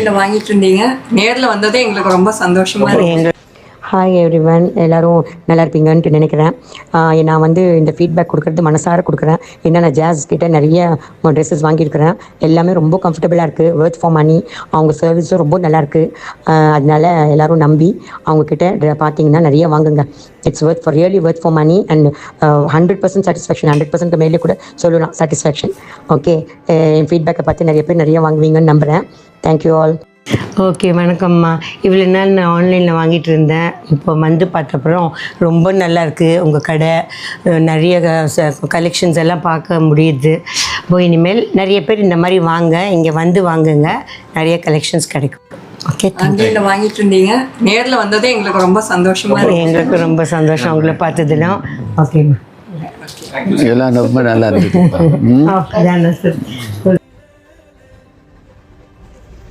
ஆன்லைனில் வாங்கிட்டு இருந்தீங்க, நேரில் வந்ததே எங்களுக்கு ரொம்ப சந்தோஷமாக இருக்குது. ஹாய் எவ்ரிவன், எல்லோரும் நல்லா இருப்பீங்கன்ட்டு நினைக்கிறேன். நான் வந்து இந்த ஃபீட்பேக் கொடுக்குறது மனசார கொடுக்குறேன். ஏன்னா நான் ஜாஸ் கிட்ட நிறைய ட்ரெஸ்ஸஸ் வாங்கியிருக்கிறேன். எல்லாமே ரொம்ப கம்ஃபர்டபுளாக இருக்குது, ஒர்த் ஃபார் மணி. அவங்க சர்வீஸும் ரொம்ப நல்லாயிருக்கு. அதனால எல்லோரும் நம்பி அவங்கக்கிட்ட பார்த்தீங்கன்னா நிறைய வாங்குங்க. It's really worth for money and 100% satisfaction. 100% மேலே கூட சொல்லலாம் சாட்டிஸ்ஃபேக்ஷன். ஓகே, என் ஃபீட்பேக்கை பார்த்து நிறைய பேர் நிறைய வாங்குவீங்கன்னு நம்புகிறேன். Thank you all. ஓகே, வணக்கம்மா. இவ்வளோ நாள் நான் ஆன்லைனில் வாங்கிட்டு இருந்தேன். இப்போ வந்து பார்த்தப்பறம் ரொம்ப நல்லாயிருக்கு உங்கள் கடை. நிறைய கலெக்ஷன்ஸ் எல்லாம் பார்க்க முடியுது. இனிமேல் நிறைய பேர் இந்த மாதிரி வாங்க, இங்கே வந்து வாங்குங்க, நிறைய கலெக்ஷன்ஸ் கிடைக்கும். ஓகே, ஆன்லைனில் வாங்கிட்டு இருந்தீங்க, நேரில் வந்ததே எங்களுக்கு ரொம்ப சந்தோஷமாக இருக்குது. எங்களுக்கு ரொம்ப சந்தோஷம் உங்களை பார்த்ததுலாம். ஓகேம்மா, எல்லாம் ரொம்ப நல்லா இருக்குது. ஓகே தானே சார்.